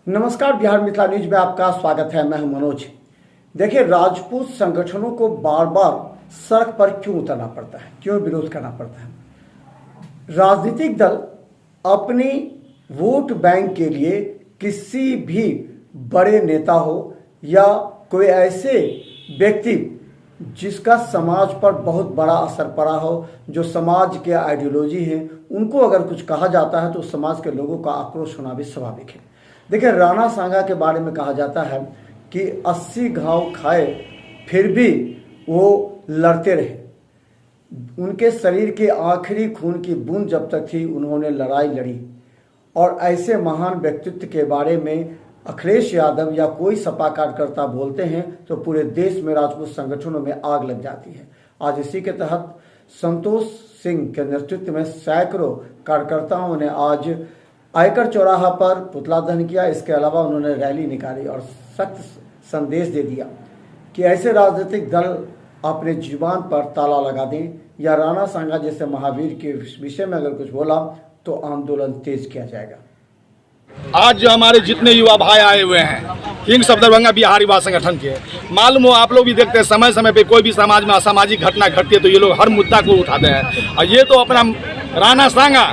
नमस्कार, बिहार मिथिला न्यूज में आपका स्वागत है। मैं हूं मनोज। देखिए, राजपूत संगठनों को बार बार सड़क पर क्यों उतरना पड़ता है, क्यों विरोध करना पड़ता है? राजनीतिक दल अपनी वोट बैंक के लिए किसी भी बड़े नेता हो या कोई ऐसे व्यक्ति जिसका समाज पर बहुत बड़ा असर पड़ा हो, जो समाज के आइडियोलॉजी है, उनको अगर कुछ कहा जाता है तो समाज के लोगों का आक्रोश होना भी स्वाभाविक है। देखिए, राणा सांगा के बारे में कहा जाता है कि 80 घाव खाए फिर भी वो लड़ते रहे। उनके शरीर के आखिरी खून की बूंद जब तक थी, उन्होंने लड़ाई लड़ी। और ऐसे महान व्यक्तित्व के बारे में अखिलेश यादव या कोई सपा कार्यकर्ता बोलते हैं तो पूरे देश में राजपूत संगठनों में आग लग जाती है। आज इसी के तहत संतोष सिंह के नेतृत्व में सैकड़ों कार्यकर्ताओं ने आज आयकर चौराहा पर पुतला दहन किया। इसके अलावा उन्होंने रैली निकाली और सख्त संदेश दे दिया कि ऐसे राजनीतिक दल अपने जुबान पर ताला लगा दें या राणा सांगा जैसे महावीर के विषय में अगर कुछ बोला तो आंदोलन तेज किया जाएगा। आज जो हमारे जितने युवा भाई आए हुए हैं किंग्स ऑफ दरभंगा बिहार युवा संगठन के, मालूम हो आप लोग भी देखते हैं, समय समय पे कोई भी समाज में असामाजिक घटना घटती है तो ये लोग हर मुद्दा को उठाते हैं। और ये तो अपना राणा सांगा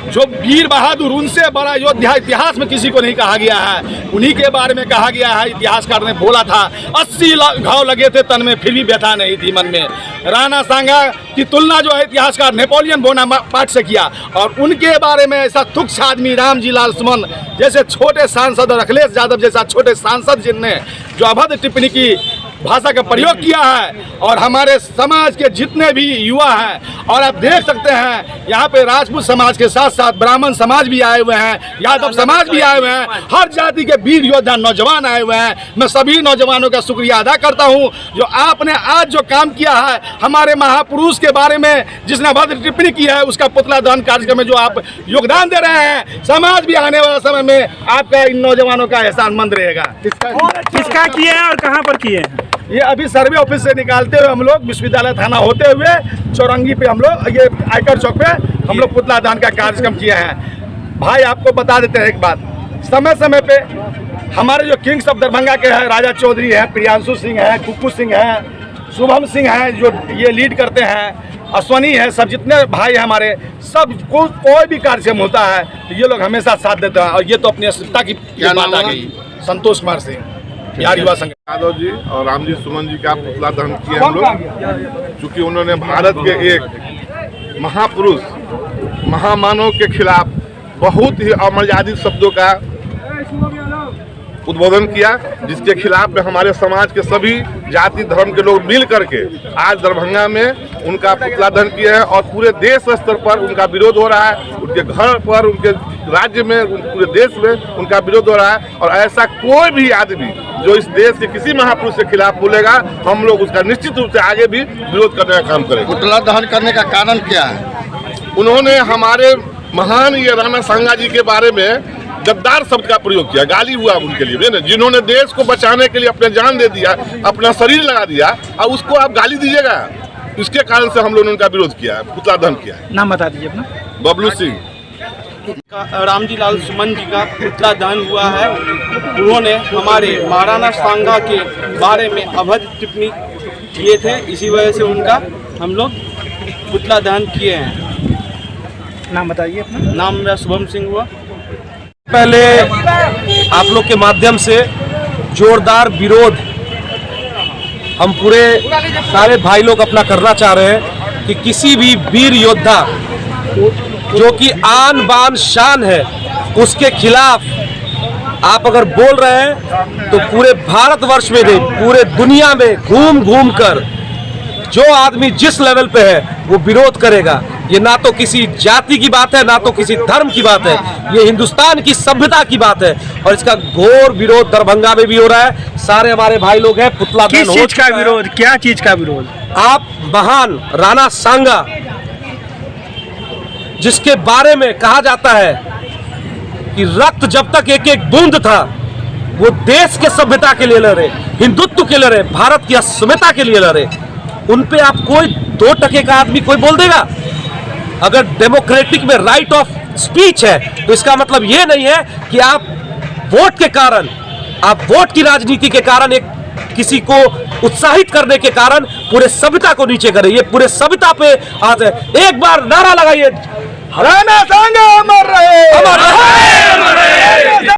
जो वीर बहादुर, उनसे बड़ा योद्धा इतिहास में किसी को नहीं कहा गया है। उन्हीं के बारे में कहा गया है। इतिहासकार ने बोला था 80 घाव लगे थे तन में फिर भी व्यथा नहीं थी मन में। राणा सांगा की तुलना जो है इतिहासकार नेपोलियन बोनापार्ट से किया। और उनके बारे में ऐसा तुच्छ आदमी रामजी लाल सुमन जैसे छोटे सांसद और अखिलेश यादव जैसा छोटे सांसद जिनने जो अभद्र टिप्पणी की भाषा का प्रयोग किया है। और हमारे समाज के जितने भी युवा हैं, और आप देख सकते हैं यहाँ पे राजपूत समाज के साथ साथ ब्राह्मण समाज भी आए हुए हैं, यादव समाज भी आए हुए हैं, हर जाति के वीर योद्धा नौजवान आए हुए हैं। मैं सभी नौजवानों का शुक्रिया अदा करता हूँ जो आपने आज जो काम किया है, हमारे महापुरुष के बारे में जिसने अभद्र टिप्पणी की है उसका पुतला दहन कार्यक्रम में जो आप योगदान दे रहे हैं, समाज भी आने वाले समय में आपका इन नौजवानों का एहसान मंद रहेगा। किसका किए हैं और कहाँ पर किए हैं? ये अभी सर्वे ऑफिस से निकालते हुए हम लोग विश्वविद्यालय थाना होते हुए चौरंगी पे हम लोग ये आयकर चौक पे हम लोग पुतला दहन का कार्यक्रम किए हैं। भाई आपको बता देते हैं एक बात, समय समय पे हमारे जो किंग्स ऑफ दरभंगा के हैं, राजा चौधरी हैं, प्रियांशु सिंह हैं, कुक्कू सिंह हैं, शुभम सिंह हैं जो ये लीड करते हैं, अश्वनी है, सब जितने भाई हैं हमारे, सब कोई भी कार्यक्रम होता है तो ये लोग हमेशा साथ देते हैं। और ये तो अपनी असलियता की बात आ गई। संतोष कुमार सिंह, बिहार युवा संघ। यादव जी और रामजी सुमन जी का पुतला दहन किए हम लोग, चूँकि उन्होंने भारत के एक महापुरुष महामानव के खिलाफ बहुत ही अमर्यादित शब्दों का उद्बोधन किया, जिसके खिलाफ में हमारे समाज के सभी जाति धर्म के लोग मिल करके आज दरभंगा में उनका पुतला दहन किए हैं। और पूरे देश स्तर पर उनका विरोध हो रहा है, उनके घर पर, उनके राज्य में, पूरे देश में उनका विरोध हो रहा है। और ऐसा कोई भी आदमी जो इस देश के किसी महापुरुष के खिलाफ बोलेगा, हम लोग उसका निश्चित रूप से आगे भी विरोध करने का काम करेंगे। पुतला दहन करने का कारण क्या है? उन्होंने हमारे महान ये राणा सांगा जी के बारे में गद्दार शब्द का प्रयोग किया, गाली हुआ उनके लिए, जिन्होंने देश को बचाने के लिए अपने जान दे दिया, अपना शरीर लगा दिया, और उसको आप गाली दीजिएगा। इसके कारण से हम लोगों ने उनका विरोध किया है, पुतला दहन किया है। नाम बता दीजिए अपना। बबलू सिंह। रामजी लाल सुमन जी का पुतला दहन हुआ है। उन्होंने हमारे महाराणा सांगा के बारे में अभद्र टिप्पणी किए थे, इसी वजह से उनका हम लोग पुतला दहन किए हैं। नाम बताइए अपना। नाम मेरा शुभम सिंह हुआ। पहले आप लोग के माध्यम से जोरदार विरोध हम पूरे सारे भाई लोग अपना करना चाह रहे हैं कि किसी भी वीर योद्धा जो कि आन बान शान है, उसके खिलाफ आप अगर बोल रहे हैं तो पूरे भारतवर्ष में नहीं, पूरे दुनिया में घूम घूम कर जो आदमी जिस लेवल पे है वो विरोध करेगा। ये ना तो किसी जाति की बात है, ना तो किसी धर्म की बात है, ये हिंदुस्तान की सभ्यता की बात है। और इसका घोर विरोध दरभंगा में भी हो रहा है। सारे हमारे भाई लोग हैं, पुतला दहन हो किस चीज का विरोध? क्या चीज का विरोध? आप महान राणा सांगा जिसके बारे में कहा जाता है कि रक्त जब तक एक एक बूंद था वो देश के सभ्यता के लिए लड़े, हिंदुत्व के लिए लड़े, भारत की अस्मिता के लिए लड़े। उन पे आप कोई 2% का आदमी कोई बोल देगा? अगर डेमोक्रेटिक में राइट ऑफ स्पीच है तो इसका मतलब ये नहीं है कि आप वोट के कारण, आप वोट की राजनीति के कारण एक किसी को उत्साहित करने के कारण पूरे सभ्यता को नीचे करे। ये पूरे सभ्यता पे आज एक बार नारा लगाइए, राणा सांगा अमर रहे।